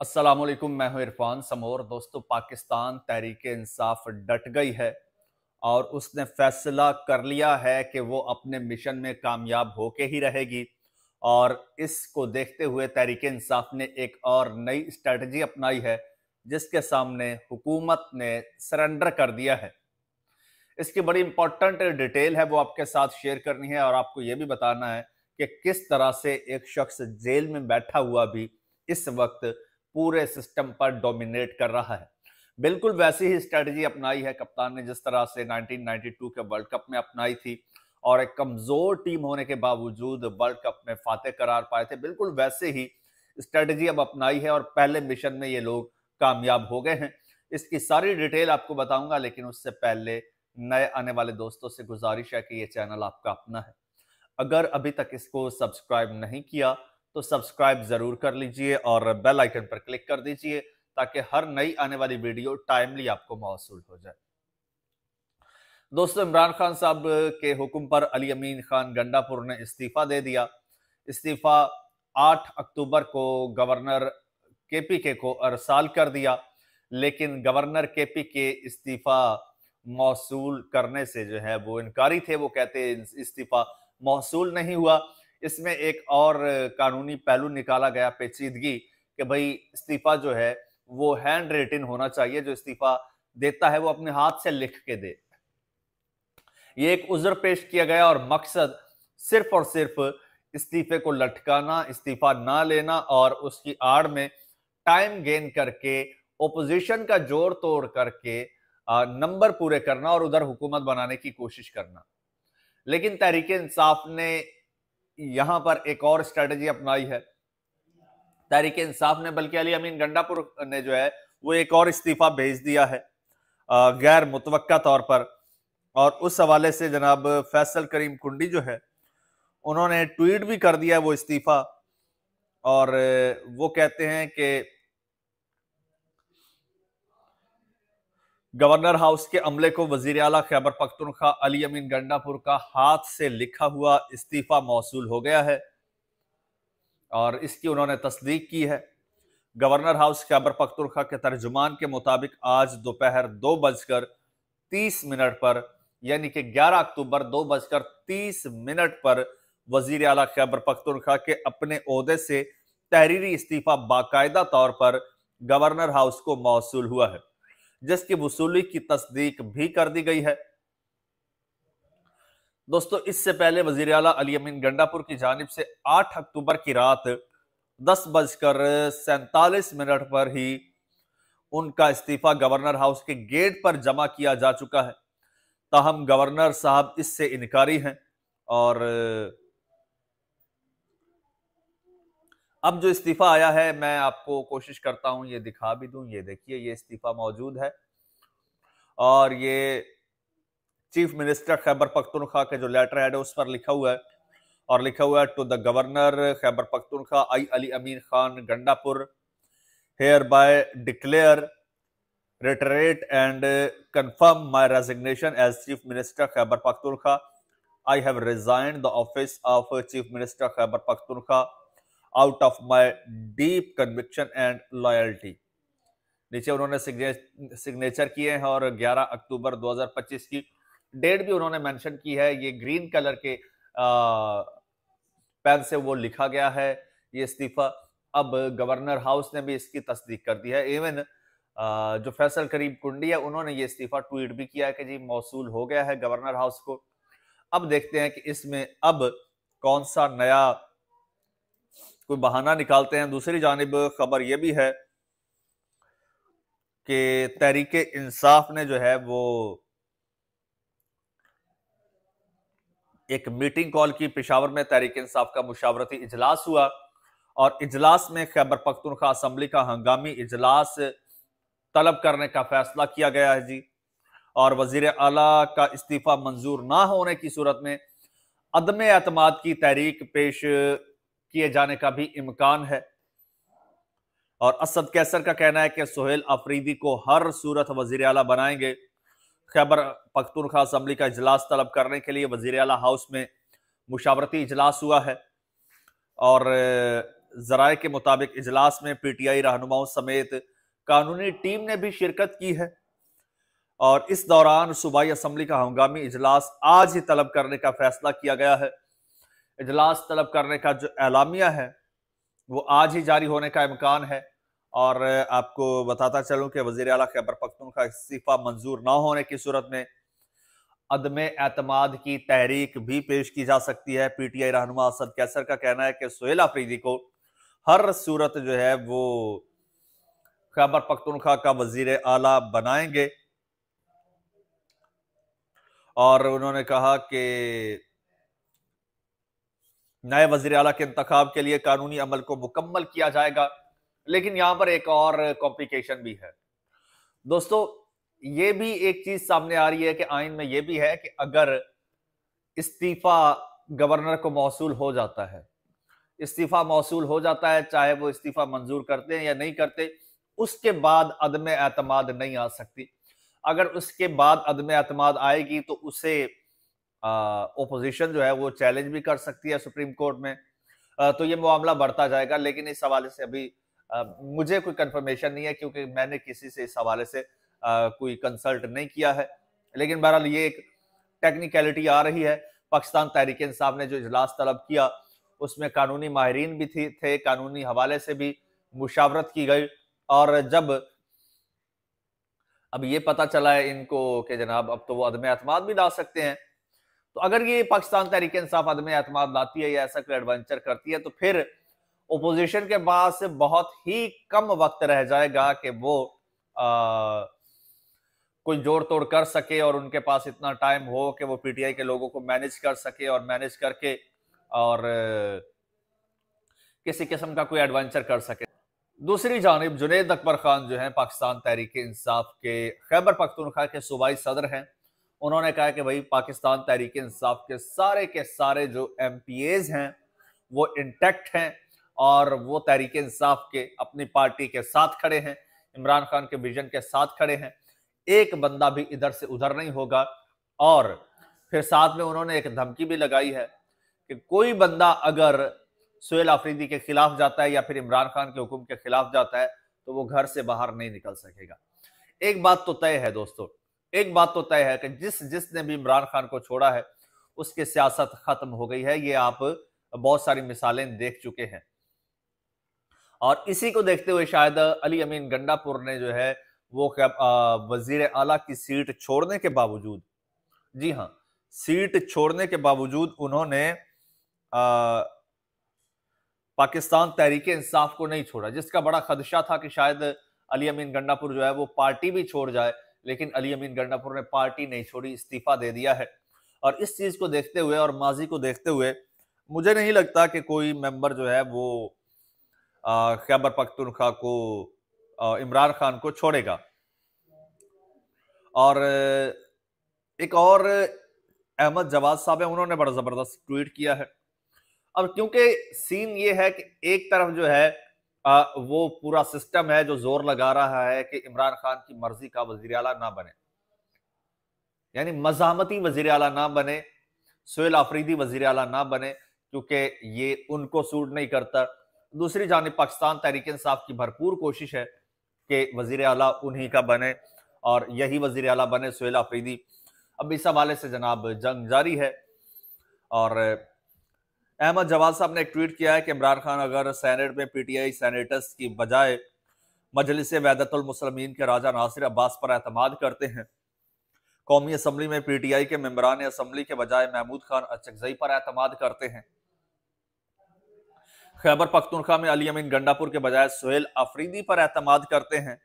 अस्सलामुअलैकुम, मैं हूं इरफान समोर। दोस्तों, पाकिस्तान तहरीक-ए-इंसाफ डट गई है और उसने फैसला कर लिया है कि वो अपने मिशन में कामयाब होके ही रहेगी। और इसको देखते हुए तहरीक-ए-इंसाफ ने एक और नई स्ट्रेटजी अपनाई है, जिसके सामने हुकूमत ने सरेंडर कर दिया है। इसकी बड़ी इंपॉर्टेंट डिटेल है, वो आपके साथ शेयर करनी है और आपको यह भी बताना है कि किस तरह से एक शख्स जेल में बैठा हुआ भी इस वक्त पूरे सिस्टम पर डोमिनेट कर रहा है। बिल्कुल वैसी ही स्ट्रेटजी अपनाई है कप्तान ने, जिस तरह से 1992 के वर्ल्ड कप में अपनाई थी और एक कमजोर टीम होने के बावजूद वर्ल्ड कप में फातेह करार पाए थे। बिल्कुल वैसे ही स्ट्रेटजी अब अपनाई है और पहले मिशन में ये लोग कामयाब हो गए हैं। इसकी सारी डिटेल आपको बताऊंगा, लेकिन उससे पहले नए आने वाले दोस्तों से गुजारिश है कि ये चैनल आपका अपना है। अगर अभी तक इसको सब्सक्राइब नहीं किया तो सब्सक्राइब जरूर कर लीजिए और बेल आइकन पर क्लिक कर दीजिए, ताकि हर नई आने वाली वीडियो टाइमली आपको मौसूल हो जाए। दोस्तों, इमरान खान साहब के हुक्म पर अली अमीन खान गंडापुर ने इस्तीफा दे दिया। इस्तीफा 8 अक्टूबर को गवर्नर केपीके को अरसाल कर दिया, लेकिन गवर्नर केपीके इस्तीफा मौसूल करने से जो है वो इनकारी थे। वो कहते इस्तीफा मौसूल नहीं हुआ। इसमें एक और कानूनी पहलू निकाला गया, पेचीदगी, कि भाई इस्तीफा जो है वो हैंड रिटन होना चाहिए। जो इस्तीफा देता है वो अपने हाथ से लिख के दे। ये एक उज़्र पेश किया गया और मकसद सिर्फ और सिर्फ इस्तीफे को लटकाना, इस्तीफा ना लेना और उसकी आड़ में टाइम गेन करके ओपोजिशन का जोड़ तोड़ करके नंबर पूरे करना और उधर हुकूमत बनाने की कोशिश करना। लेकिन तहरीक इंसाफ ने यहां पर एक और स्ट्रेटजी अपनाई है। तहरीक इंसाफ ने, बल्कि अली अमीन गंडापुर ने जो है वो एक और इस्तीफा भेज दिया है गैर मुतवक्का तौर पर। और उस हवाले से जनाब फैसल करीम कुंडी जो है उन्होंने ट्वीट भी कर दिया वो इस्तीफा, और वो कहते हैं कि गवर्नर हाउस के अमले को वजीर आला खैबर पख्तूनख्वा अली अमीन गंडापुर का हाथ से लिखा हुआ इस्तीफा मौसूल हो गया है और इसकी उन्होंने तस्दीक की है। गवर्नर हाउस खैबर पख्तूनख्वा के तर्जुमान के मुताबिक आज दोपहर 2:30 पर, यानी कि 11 अक्टूबर 2:30 पर वजीर आला खैबर पख्तूनख्वा के अपने ओहदे से तहरीरी इस्तीफा बाकायदा तौर पर गवर्नर हाउस को मौसूल हुआ है, जिसकी वसूली की तस्दीक भी कर दी गई है। दोस्तों, इससे पहले वजीर आला अली अमीन गंडापुर की जानिब से 8 अक्टूबर की रात 10:47 पर ही उनका इस्तीफा गवर्नर हाउस के गेट पर जमा किया जा चुका है। ताहम गवर्नर साहब इससे इनकारी हैं और अब जो इस्तीफा आया है, मैं आपको कोशिश करता हूं ये दिखा भी दूं। ये देखिए, ये इस्तीफा मौजूद है और ये चीफ मिनिस्टर खैबर पख्तूनख्वा के जो लेटर हेड है उस पर लिखा हुआ है, और लिखा हुआ है, to the governor Khyber Pakhtunkhwa I Ali Amin Khan Gandapur hereby declare reiterate and confirm my resignation as Chief Minister Khyber Pakhtunkhwa. I have resigned the office of Chief Minister Khyber Pakhtunkhwa out of my deep conviction and loyalty. नीचे उन्होंने signature किए हैं और 11 अक्टूबर 2025 की date भी उन्होंने mention की है। ये ग्रीन कलर के पेन से वो लिखा गया है ये इस्तीफा। अब गवर्नर हाउस ने भी इसकी तस्दीक कर दी है। इवन जो फैसल करीम कुंडी है उन्होंने ये इस्तीफा ट्वीट भी किया है कि जी मौसूल हो गया है गवर्नर हाउस को। अब देखते हैं कि इसमें अब कौन सा नया कोई बहाना निकालते हैं। दूसरी जानिब खबर यह भी है कि तहरीक इंसाफ ने जो है वो एक मीटिंग कॉल की। पेशावर में तहरीक इंसाफ का मुशावरती इजलास हुआ और इजलास में खैबर पख्तूनख्वा असेंबली का हंगामी इजलास तलब करने का फैसला किया गया है जी। और वजीर आला का इस्तीफा मंजूर ना होने की सूरत में अदम एतमाद की तहरीक पेश किए जाने का भी इम्कान है। और असद कैसर का कहना है कि सुहेल अफरीदी को हर सूरत वजीर आला बनाएंगे। खैबर पख्तूनख्वा असेंबली का इजलास तलब करने के लिए वजीर आला हाउस में मुशावरती इजलास हुआ है और जराये के मुताबिक इजलास में पीटीआई रहनुमाओं समेत कानूनी टीम ने भी शिरकत की है और इस दौरान सूबाई असम्बली का हंगामी इजलास आज ही तलब करने का फैसला किया गया है। इजलास तलब करने का जो एलामिया है वो आज ही जारी होने का इम्कान है। और आपको बताता चलूं कि वजीर आला खैबर पख्तूनख्वा इस्तीफा मंजूर ना होने की सूरत में अदमे एतमाद की तहरीक भी पेश की जा सकती है। पीटीआई रहनुमा असद कैसर का कहना है कि सुहेल आफरीदी को हर सूरत जो है वो खैबर पख्तूनख्वा का वजीर आला बनाएंगे और उन्होंने कहा कि नए वजीर आला के इंतखाब के लिए कानूनी अमल को मुकम्मल किया जाएगा। लेकिन यहां पर एक और कॉम्प्लिकेशन भी है दोस्तों, ये भी एक चीज सामने आ रही है कि आइन में यह भी है कि अगर इस्तीफा गवर्नर को मौसूल हो जाता है, इस्तीफा मौसूल हो जाता है, चाहे वो इस्तीफा मंजूर करते हैं या नहीं करते, उसके बाद अदम एतमाद नहीं आ सकती। अगर उसके बाद अदम एतमाद आएगी तो उसे ओपोजिशन जो है वो चैलेंज भी कर सकती है सुप्रीम कोर्ट में। तो ये मामला बढ़ता जाएगा। लेकिन इस हवाले से अभी मुझे कोई कंफर्मेशन नहीं है क्योंकि मैंने किसी से इस हवाले से कोई कंसल्ट नहीं किया है। लेकिन बहरहाल ये एक टेक्निकलिटी आ रही है। पाकिस्तान तहरीक इंसाफ ने जो इजलास तलब किया उसमें कानूनी माहिरीन भी थे, कानूनी हवाले से भी मुशावरत की गई और जब अब ये पता चला है इनको कि जनाब अब तो वो अदम एतमाद भी ला सकते हैं, तो अगर ये पाकिस्तान तहरीक इंसाफ अदम एतमाद लाती है या ऐसा कोई एडवेंचर करती है तो फिर ओपोजिशन के पास बहुत ही कम वक्त रह जाएगा कि वो कोई जोड़ तोड़ कर सके और उनके पास इतना टाइम हो कि वो पीटीआई के लोगों को मैनेज कर सके और मैनेज करके और किसी किस्म का कोई एडवेंचर कर सके। दूसरी जानिब जुनैद अकबर खान जो हैं पाकिस्तान तहरीक इंसाफ के खैबर पख्तूनख्वा के सूबाई सदर हैं, उन्होंने कहा कि भाई पाकिस्तान तहरीक इंसाफ के सारे जो एमपीएज हैं वो इंटैक्ट हैं और वो तहरीक इंसाफ के अपनी पार्टी के साथ खड़े हैं, इमरान खान के विजन के साथ खड़े हैं। एक बंदा भी इधर से उधर नहीं होगा। और फिर साथ में उन्होंने एक धमकी भी लगाई है कि कोई बंदा अगर सुहेल आफरीदी के खिलाफ जाता है या फिर इमरान खान के हुक्म के खिलाफ जाता है तो वो घर से बाहर नहीं निकल सकेगा। एक बात तो तय है दोस्तों, एक बात तो तय है कि जिसने भी इमरान खान को छोड़ा है उसकी सियासत खत्म हो गई है। ये आप बहुत सारी मिसालें देख चुके हैं और इसी को देखते हुए शायद अली अमीन गंडापुर ने जो है वो वजीर आला की सीट छोड़ने के बावजूद, जी हां, सीट छोड़ने के बावजूद उन्होंने पाकिस्तान तहरीक इंसाफ को नहीं छोड़ा, जिसका बड़ा खदशा था कि शायद अली अमीन गंडापुर जो है वो पार्टी भी छोड़ जाए। लेकिन अली अमीन गंडापुर ने पार्टी नहीं छोड़ी, इस्तीफा दे दिया है। और इस चीज को देखते हुए और माजी को देखते हुए मुझे नहीं लगता कि कोई मेंबर जो है वो खैबर पख्तूनख्वा को इमरान खान को छोड़ेगा। और एक और अहमद जवाद साहब है, उन्होंने बड़ा जबरदस्त ट्वीट किया है। अब क्योंकि सीन ये है कि एक तरफ जो है वो पूरा सिस्टम है जो जोर लगा रहा है कि इमरान खान की मर्जी का वजीर आला ना बने, यानी मज़ाहमती वजीर आला ना बने, सुहेल आफरीदी वजीर आला ना बने क्योंकि ये उनको सूट नहीं करता। दूसरी जानिब पाकिस्तान तहरीक इंसाफ की भरपूर कोशिश है कि वजीर आला उन्हीं का बने और यही वजीर आला बने सुहेल आफरीदी। अब इस हवाले से जनाब जंग जारी है। और अहमद जवाद साहब ने एक ट्वीट किया है कि इमरान खान अगर सेनेट में पीटीआई सेनेटर्स की बजाय मजलिस वहदतुल मुस्लिमीन के राजा नासिर अब्बास पर एतमाद करते हैं, कौमी असम्बली में पीटीआई के मेंबरान असम्बली के बजाय महमूद खान अचकजई पर एतमाद करते हैं, खैबर पख्तूनख्वा में अली अमीन गंडापुर के बजाय सुहेल आफरीदी पर एतमाद करते हैं,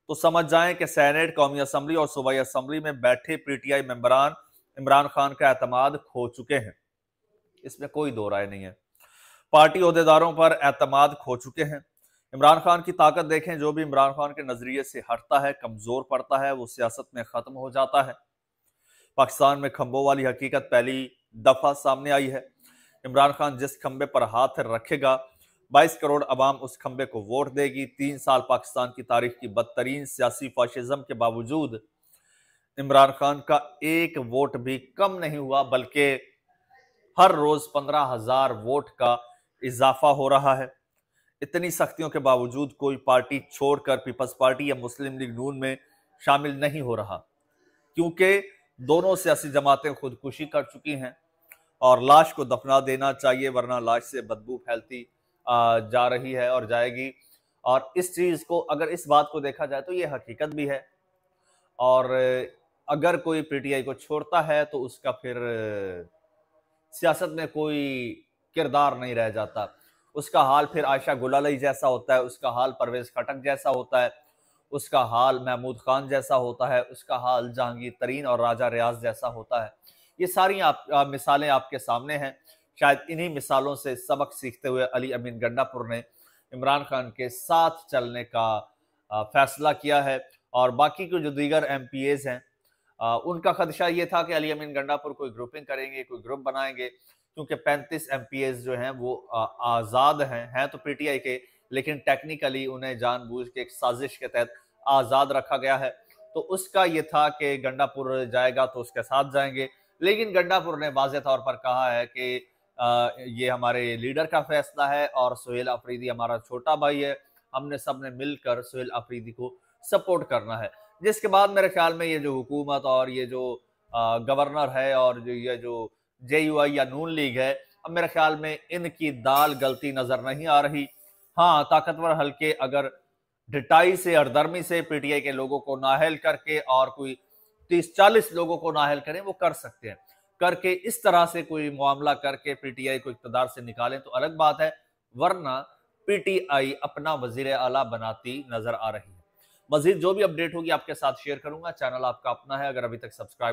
तो समझ जाएं कि सेनेट, कौमी असम्बली और सूबाई असम्बली में बैठे पीटीआई मेंबरान इमरान खान का एतमाद खो चुके हैं। इसमें कोई दो राय नहीं है। पार्टी ओहदेदारों पर एतमाद खो चुके हैं। इमरान खान की ताकत देखें, जो भी इमरान खान के नजरिए से हटता है, कमजोर पड़ता है, वो सियासत में खत्म हो जाता है। पाकिस्तान में खंभों वाली हकीकत पहली दफा सामने आई है। इमरान खान जिस खंबे पर हाथ रखेगा 22 करोड़ अवाम उस खंबे को वोट देगी। 3 साल पाकिस्तान की तारीख की बदतरीन सियासी फाशिज्म के बावजूद इमरान खान का एक वोट भी कम नहीं हुआ, बल्कि हर रोज 15,000 वोट का इजाफा हो रहा है। इतनी सख्तियों के बावजूद कोई पार्टी छोड़कर पीपल्स पार्टी या मुस्लिम लीग नून में शामिल नहीं हो रहा, क्योंकि दोनों सियासी जमातें खुदकुशी कर चुकी हैं और लाश को दफना देना चाहिए, वरना लाश से बदबू फैलती जा रही है और जाएगी। और इस चीज को, अगर इस बात को देखा जाए तो ये हकीकत भी है। और अगर कोई पीटीआई को छोड़ता है तो उसका फिर सियासत में कोई किरदार नहीं रह जाता। उसका हाल फिर आयशा गुलाली जैसा होता है, उसका हाल परवेज खटक जैसा होता है, उसका हाल महमूद खान जैसा होता है, उसका हाल जहांगीर तरीन और राजा रियाज जैसा होता है। ये सारी मिसालें आपके सामने हैं। शायद इन्हीं मिसालों से सबक सीखते हुए अली अमीन गंडापुर ने इमरान खान के साथ चलने का फैसला किया है। और बाकी के जो दीगर एमपीएज हैं, उनका खदशा ये था कि अली अमीन गंडापुर कोई ग्रुपिंग करेंगे, कोई ग्रुप बनाएंगे, क्योंकि 35 एमपीएज जो हैं वो आज़ाद हैं तो पीटीआई के, लेकिन टेक्निकली उन्हें जानबूझ के एक साजिश के तहत आज़ाद रखा गया है। तो उसका ये था कि गंडापुर जाएगा तो उसके साथ जाएंगे, लेकिन गंडापुर ने वाज़ेह तौर पर कहा है कि ये हमारे लीडर का फैसला है और सुहेल अफरीदी हमारा छोटा भाई है, हमने सबने मिलकर सुहेल अफरीदी को सपोर्ट करना है। जिसके बाद मेरे ख्याल में ये जो हुकूमत और ये जो गवर्नर है और ये जो जेयूआई या नून लीग है, अब मेरे ख्याल में इनकी दाल गलती नजर नहीं आ रही। हाँ, ताकतवर हल्के अगर ढिटाई से, हरदर्मी से पीटीआई के लोगों को नाअहल करके और कोई 30-40 लोगों को नाअहल करें, वो कर सकते हैं। करके इस तरह से कोई मामला करके पीटीआई को इक़्तिदार से निकालें तो अलग बात है, वरना पीटीआई अपना वजीर आला बनाती नजर आ रही है। मजीद जो भी अपडेट होगी आपके साथ शेयर करूंगा। चैनल आपका अपना है, अगर अभी तक सब्सक्राइब